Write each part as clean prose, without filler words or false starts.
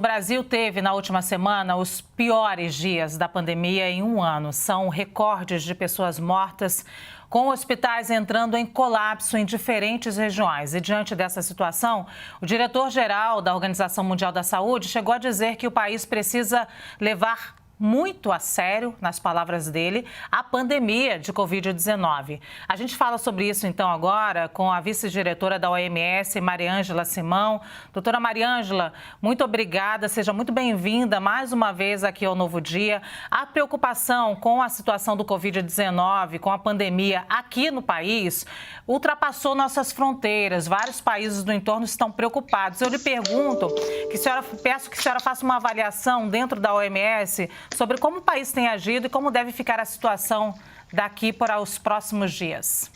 O Brasil teve, na última semana, os piores dias da pandemia em um ano. São recordes de pessoas mortas, com hospitais entrando em colapso em diferentes regiões. E, diante dessa situação, o diretor-geral da Organização Mundial da Saúde chegou a dizer que o país precisa levar muito a sério, nas palavras dele, a pandemia de Covid-19. A gente fala sobre isso, então, agora com a vice-diretora da OMS, Mariângela Simão. Doutora Mariângela, muito obrigada, seja muito bem-vinda mais uma vez aqui ao Novo Dia. A preocupação com a situação do Covid-19, com a pandemia aqui no país, ultrapassou nossas fronteiras. Vários países do entorno estão preocupados. Eu lhe pergunto, peço que a senhora faça uma avaliação dentro da OMS sobre como o país tem agido e como deve ficar a situação daqui para os próximos dias.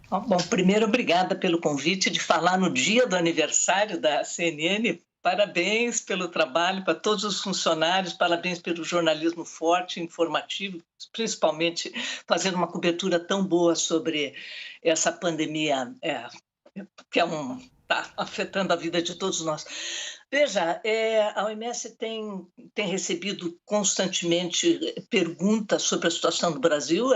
Bom, primeiro, obrigada pelo convite de falar no dia do aniversário da CNN. Parabéns pelo trabalho, para todos os funcionários, parabéns pelo jornalismo forte, informativo, principalmente fazendo uma cobertura tão boa sobre essa pandemia, que está afetando a vida de todos nós. Veja, a OMS tem recebido constantemente perguntas sobre a situação do Brasil.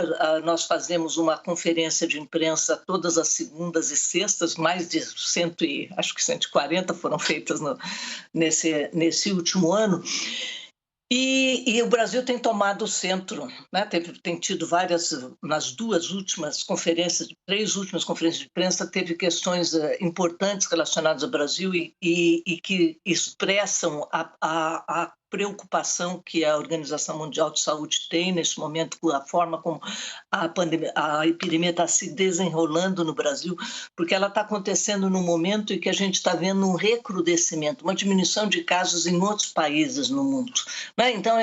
Nós fazemos uma conferência de imprensa todas as segundas e sextas, mais de 140 foram feitas nesse último ano. E o Brasil tem tomado o centro, né? Tem tido nas três últimas conferências de imprensa, teve questões importantes relacionadas ao Brasil e que expressam a preocupação que a Organização Mundial de Saúde tem nesse momento com a forma como a epidemia está se desenrolando no Brasil, porque ela está acontecendo num momento em que a gente está vendo um recrudescimento, uma diminuição de casos em outros países no mundo, né? Então,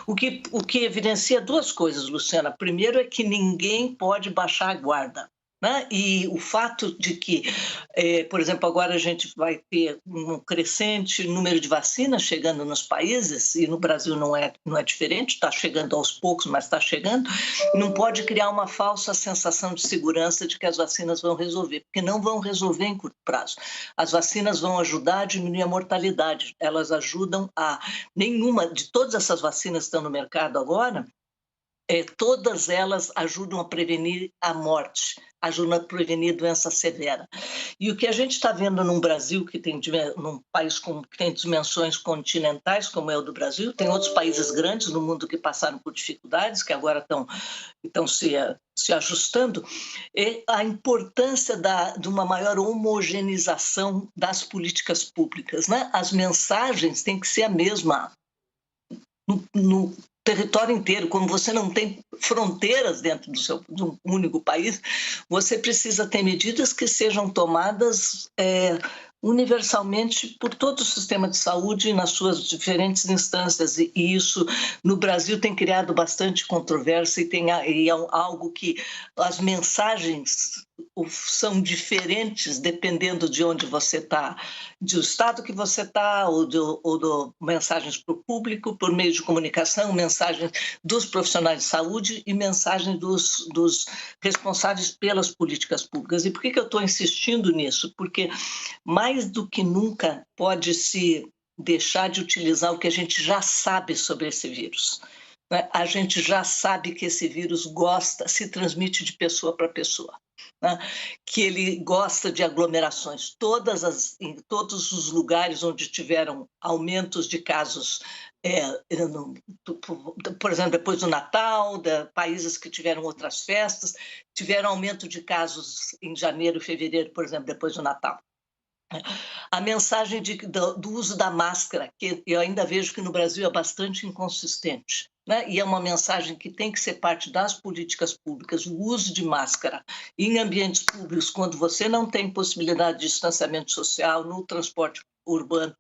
o que evidencia duas coisas, Luciana. Primeiro é que ninguém pode baixar a guarda, né? E o fato de que, por exemplo, agora a gente vai ter um crescente número de vacinas chegando nos países, e no Brasil não é diferente, está chegando aos poucos, mas está chegando, não pode criar uma falsa sensação de segurança de que as vacinas vão resolver, porque não vão resolver em curto prazo. As vacinas vão ajudar a diminuir a mortalidade, elas ajudam nenhuma de todas essas vacinas que estão no mercado agora, todas elas ajudam a prevenir a morte, ajudam a prevenir doença severa. E o que a gente está vendo num Brasil, num país que tem dimensões continentais, como é o do Brasil, tem outros países grandes no mundo que passaram por dificuldades, que agora estão se ajustando, é a importância de uma maior homogeneização das políticas públicas, né? As mensagens têm que ser a mesma no território inteiro. Como você não tem fronteiras dentro de um único país, você precisa ter medidas que sejam tomadas universalmente por todo o sistema de saúde nas suas diferentes instâncias, e isso no Brasil tem criado bastante controvérsia e é algo que as mensagens são diferentes dependendo de onde você está, do estado que você está, ou mensagens para o público, por meio de comunicação, mensagens dos profissionais de saúde e mensagens dos responsáveis pelas políticas públicas. E por que eu estou insistindo nisso? Porque mais do que nunca pode-se deixar de utilizar o que a gente já sabe sobre esse vírus, né? A gente já sabe que esse vírus se transmite de pessoa para pessoa, né? Que ele gosta de aglomerações. Em todos os lugares onde tiveram aumentos de casos, por exemplo, depois do Natal, países que tiveram outras festas, tiveram aumento de casos em janeiro, fevereiro, por exemplo, depois do Natal. A mensagem do uso da máscara, que eu ainda vejo que no Brasil é bastante inconsistente, né? E é uma mensagem que tem que ser parte das políticas públicas, o uso de máscara em ambientes públicos, quando você não tem possibilidade de distanciamento social, no transporte urbano,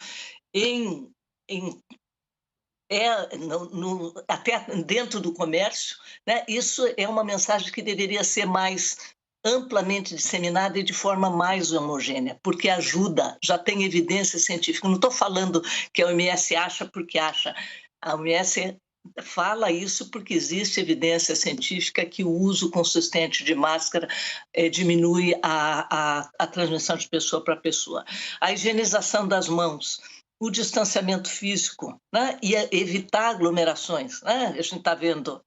até dentro do comércio, né? Isso é uma mensagem que deveria ser mais amplamente disseminada e de forma mais homogênea, porque ajuda, já tem evidência científica. Não estou falando que a OMS acha porque acha. A OMS fala isso porque existe evidência científica que o uso consistente de máscara diminui a transmissão de pessoa para pessoa. A higienização das mãos. o distanciamento físico, né? E evitar aglomerações, né? A gente está vendo,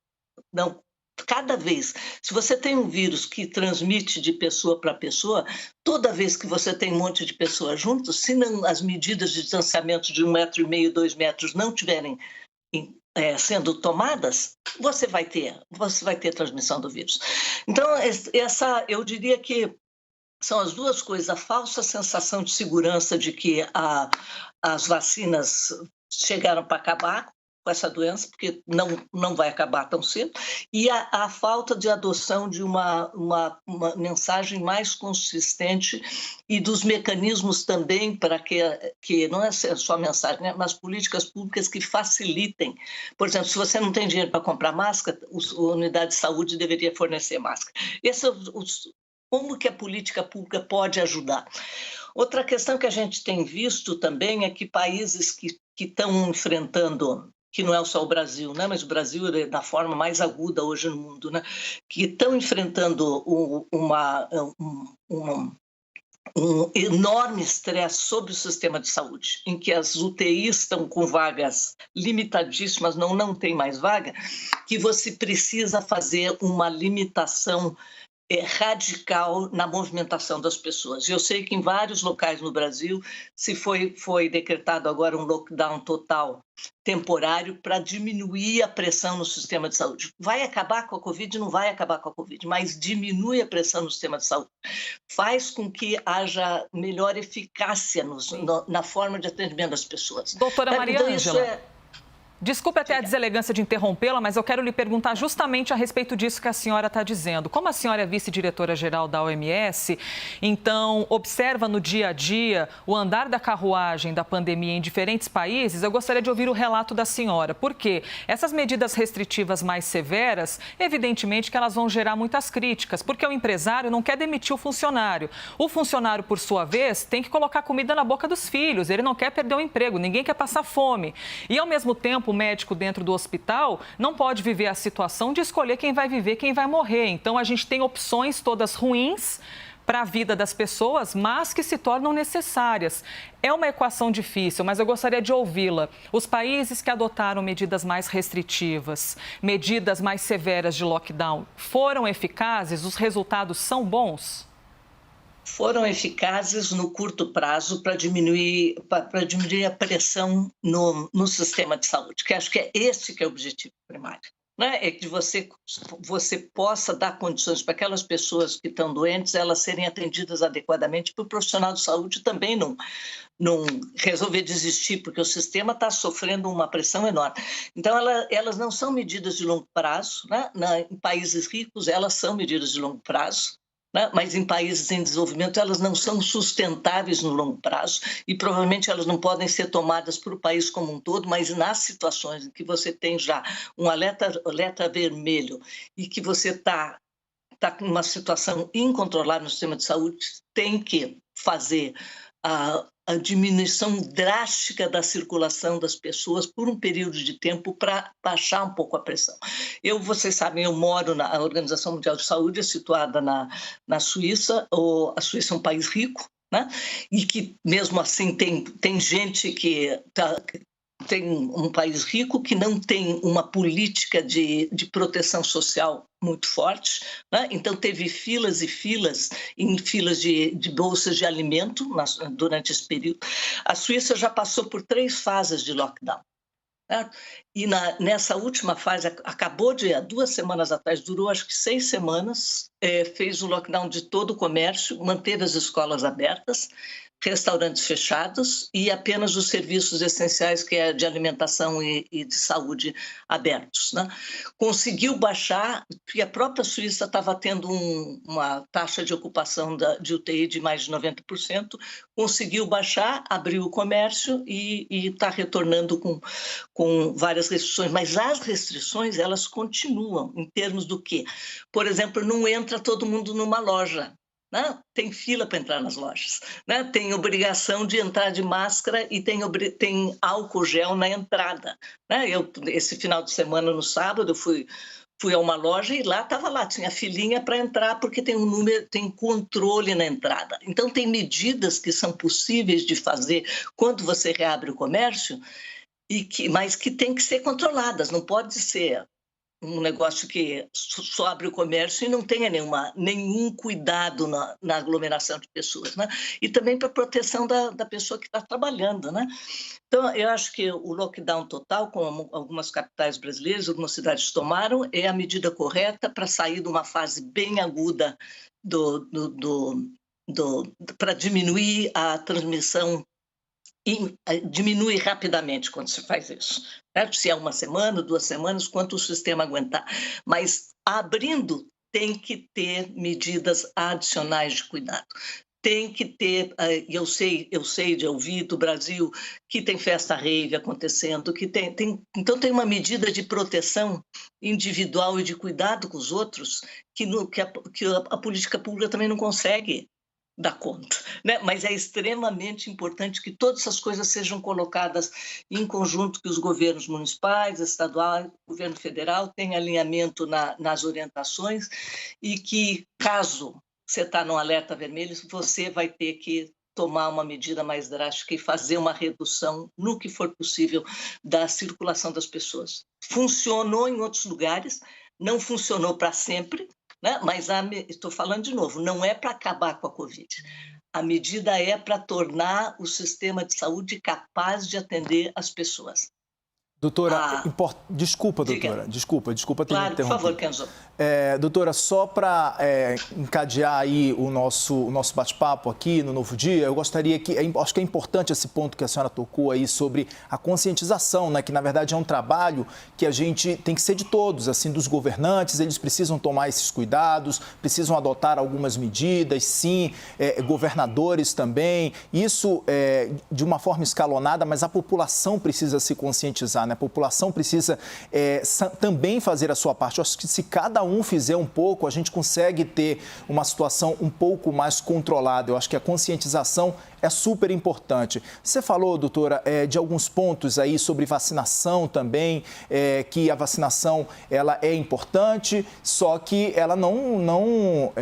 não, cada vez, se você tem um vírus que transmite de pessoa para pessoa, toda vez que você tem um monte de pessoas juntas, se não, as medidas de distanciamento de 1,5 metro, 2 metros não tiverem sendo tomadas, você vai ter transmissão do vírus. Então, eu diria que são as duas coisas: a falsa sensação de segurança de que as vacinas chegaram para acabar com essa doença, porque não vai acabar tão cedo, e a falta de adoção de uma mensagem mais consistente e dos mecanismos também para que não é só mensagem, né, mas políticas públicas que facilitem. Por exemplo, se você não tem dinheiro para comprar máscara, a unidade de saúde deveria fornecer máscara. Como que a política pública pode ajudar? Outra questão que a gente tem visto também é que países que estão enfrentando, que não é só o Brasil, né, mas o Brasil é da forma mais aguda hoje no mundo, né, que estão enfrentando um enorme estresse sobre o sistema de saúde, em que as UTIs estão com vagas limitadíssimas, não tem mais vaga, que você precisa fazer uma limitação radical na movimentação das pessoas. Eu sei que em vários locais no Brasil foi decretado agora um lockdown total temporário para diminuir a pressão no sistema de saúde. Vai acabar com a Covid? Não vai acabar com a Covid, mas diminui a pressão no sistema de saúde. Faz com que haja melhor eficácia na forma de atendimento das pessoas. Doutora Maria Ângela, desculpe até a deselegância de interrompê-la, mas eu quero lhe perguntar justamente a respeito disso que a senhora está dizendo. Como a senhora é vice-diretora-geral da OMS, então observa no dia a dia o andar da carruagem da pandemia em diferentes países, eu gostaria de ouvir o relato da senhora. Por quê? Essas medidas restritivas mais severas, evidentemente que elas vão gerar muitas críticas, porque o empresário não quer demitir o funcionário. O funcionário, por sua vez, tem que colocar comida na boca dos filhos, ele não quer perder o emprego, ninguém quer passar fome. E, ao mesmo tempo, o médico dentro do hospital não pode viver a situação de escolher quem vai viver, quem vai morrer. Então, a gente tem opções todas ruins para a vida das pessoas, mas que se tornam necessárias. É uma equação difícil, mas eu gostaria de ouvi-la. Os países que adotaram medidas mais restritivas, medidas mais severas de lockdown, foram eficazes? Os resultados são bons? Foram eficazes no curto prazo para diminuir a pressão no sistema de saúde, que acho que é esse que é o objetivo primário, né? É que você possa dar condições para aquelas pessoas que estão doentes, elas serem atendidas adequadamente, para o profissional de saúde também não resolver desistir, porque o sistema está sofrendo uma pressão enorme. Então, elas não são medidas de longo prazo, né? Em países ricos, elas são medidas de longo prazo, né? Mas em países em desenvolvimento elas não são sustentáveis no longo prazo e provavelmente elas não podem ser tomadas para o país como um todo, mas nas situações em que você tem já um alerta vermelho e que você está com uma situação incontrolável no sistema de saúde, tem que fazer a diminuição drástica da circulação das pessoas por um período de tempo para baixar um pouco a pressão. Vocês sabem, eu moro na Organização Mundial de Saúde, é situada na Suíça. A Suíça é um país rico, né? E que, mesmo assim, tem gente que tem um país rico que não tem uma política de proteção social muito forte, né? Então teve filas e filas de bolsas de alimento durante esse período. A Suíça já passou por 3 fases de lockdown, né? E nessa última fase, acabou há 2 semanas atrás, durou acho que 6 semanas, fez o lockdown de todo o comércio, manteve as escolas abertas, restaurantes fechados e apenas os serviços essenciais, que é de alimentação e de saúde, abertos, né? Conseguiu baixar, porque a própria Suíça estava tendo uma taxa de ocupação de UTI de mais de 90%, conseguiu baixar, abriu o comércio e está retornando com várias restrições. Mas as restrições, elas continuam, em termos do quê? Por exemplo, não entra todo mundo numa loja, né? Tem fila para entrar nas lojas, né? Tem obrigação de entrar de máscara e tem álcool gel na entrada, né? Esse final de semana, no sábado, eu fui fui a uma loja e tinha filinha para entrar, porque tem um número, tem controle na entrada. Então, tem medidas que são possíveis de fazer quando você reabre o comércio, mas que tem que ser controladas, não pode ser um negócio que só abre o comércio e não tenha nenhum cuidado na aglomeração de pessoas, né? E também para a proteção da pessoa que está trabalhando, né? Então, eu acho que o lockdown total, como algumas capitais brasileiras, algumas cidades tomaram, é a medida correta para sair de uma fase bem aguda para diminuir a transmissão. Diminui rapidamente quando se faz isso, certo? Se é 1 semana, 2 semanas, quanto o sistema aguentar. Mas abrindo, tem que ter medidas adicionais de cuidado. Tem que ter, eu sei de ouvir do Brasil que tem festa rave acontecendo, então tem uma medida de proteção individual e de cuidado com os outros que a política pública também não consegue dar conta, né? Mas é extremamente importante que todas essas coisas sejam colocadas em conjunto, que os governos municipais, estaduais, governo federal tenham alinhamento nas orientações e que, caso você está no alerta vermelho, você vai ter que tomar uma medida mais drástica e fazer uma redução no que for possível da circulação das pessoas. Funcionou em outros lugares, não funcionou para sempre, né? Mas estou falando de novo, não é para acabar com a Covid. A medida é para tornar o sistema de saúde capaz de atender as pessoas. Doutora, desculpa, doutora, desculpa ter claro, interrompido. Por favor, Kenzo. Doutora, só para encadear aí o nosso bate-papo aqui no Novo Dia, eu gostaria acho que é importante esse ponto que a senhora tocou aí sobre a conscientização, né, que na verdade é um trabalho que a gente tem que ser de todos, assim, dos governantes, eles precisam tomar esses cuidados, precisam adotar algumas medidas, sim, governadores também, isso de uma forma escalonada, mas a população precisa se conscientizar, né? A população precisa também fazer a sua parte. Eu acho que se cada um fizer um pouco, a gente consegue ter uma situação um pouco mais controlada. Eu acho que a conscientização é super importante. Você falou, doutora, de alguns pontos aí sobre vacinação também, que a vacinação ela é importante, só que ela não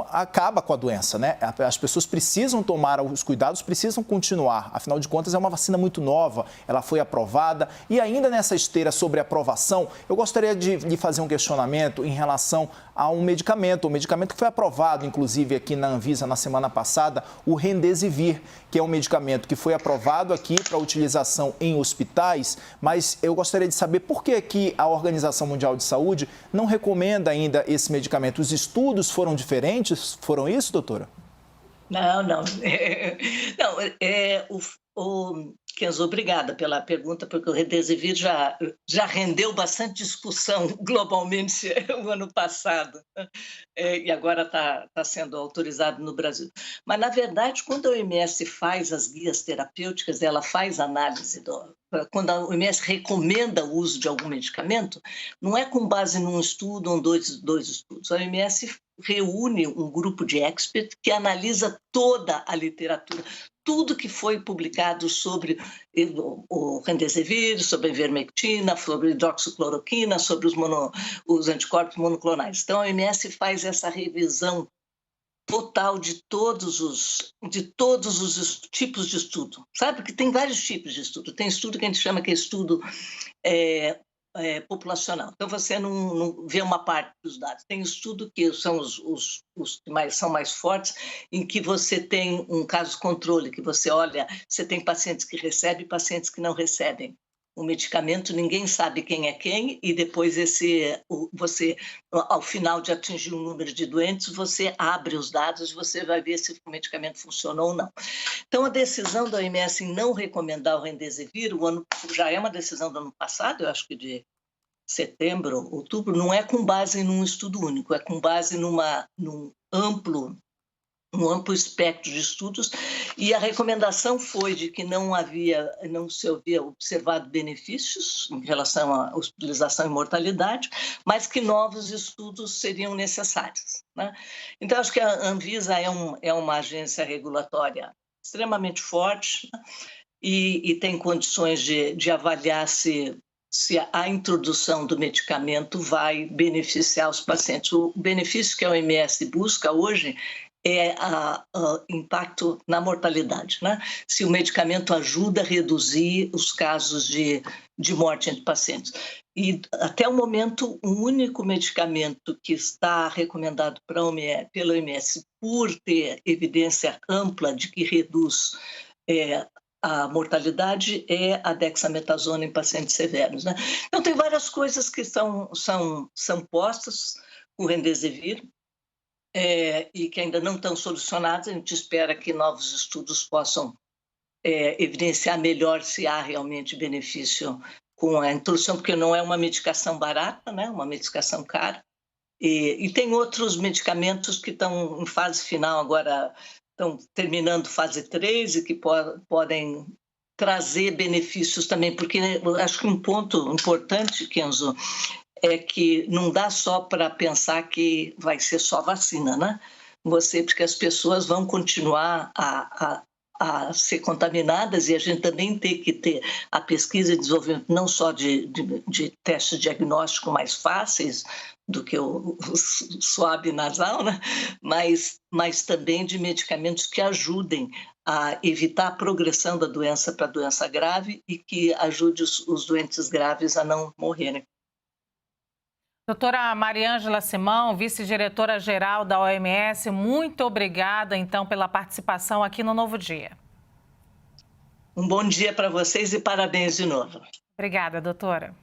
acaba com a doença, né? As pessoas precisam tomar os cuidados, precisam continuar. Afinal de contas, é uma vacina muito nova, ela foi aprovada. E ainda nessa esteira sobre aprovação, eu gostaria de fazer um questionamento em relação a um medicamento que foi aprovado, inclusive, aqui na Anvisa na semana passada, o Remdesivir, que é um medicamento que foi aprovado aqui para utilização em hospitais, mas eu gostaria de saber por que a Organização Mundial de Saúde não recomenda ainda esse medicamento. Os estudos foram diferentes? Foram isso, doutora? Não. Kenzo, obrigada pela pergunta, porque o Remdesivir já rendeu bastante discussão globalmente o ano passado, e agora está sendo autorizado no Brasil. Mas, na verdade, quando a OMS faz as guias terapêuticas, ela faz análise quando a OMS recomenda o uso de algum medicamento, não é com base num estudo ou dois estudos. A OMS reúne um grupo de experts que analisa toda a literatura, tudo que foi publicado sobre o Remdesivir, sobre a ivermectina, sobre a hidroxicloroquina, sobre os anticorpos monoclonais. Então, a OMS faz essa revisão total de todos os tipos de estudo. Sabe que tem vários tipos de estudo. Tem estudo que a gente chama que é estudo populacional. Então, você não vê uma parte dos dados. Tem estudo que são os que são mais fortes, em que você tem um caso controle, que você olha, você tem pacientes que recebem e pacientes que não recebem o medicamento, ninguém sabe quem é quem, e depois você, ao final de atingir um número de doentes, você abre os dados e você vai ver se o medicamento funcionou ou não. Então, a decisão da OMS em não recomendar o Remdesivir, já é uma decisão do ano passado, eu acho que de setembro, outubro, não é com base num estudo único, é com base num amplo espectro de estudos, e a recomendação foi de que não se havia observado benefícios em relação à hospitalização e mortalidade, mas que novos estudos seriam necessários, né? Então, acho que a Anvisa é uma agência regulatória extremamente forte, né? E tem condições de avaliar se se a introdução do medicamento vai beneficiar os pacientes. O benefício que a OMS busca hoje é o impacto na mortalidade, né? Se o medicamento ajuda a reduzir os casos de morte entre pacientes. E, até o momento, o único medicamento que está recomendado pela OMS por ter evidência ampla de que reduz a mortalidade é a dexametasona em pacientes severos, né? Então, tem várias coisas que são postas com o Remdesivir, e que ainda não estão solucionadas. A gente espera que novos estudos possam evidenciar melhor se há realmente benefício com a introdução, porque não é uma medicação barata, né? Uma medicação cara. E tem outros medicamentos que estão em fase final agora, estão terminando fase 3 e que podem trazer benefícios também, porque acho que um ponto importante, Kenzo, é que não dá só para pensar que vai ser só vacina, né? Porque as pessoas vão continuar a ser contaminadas e a gente também tem que ter a pesquisa e desenvolvimento não só de testes diagnósticos mais fáceis do que o swab nasal, né? Mas também de medicamentos que ajudem a evitar a progressão da doença para doença grave e que ajude os doentes graves a não morrerem. Doutora Mariângela Simão, vice-diretora-geral da OMS, muito obrigada, então, pela participação aqui no Novo Dia. Um bom dia para vocês e parabéns de novo. Obrigada, doutora.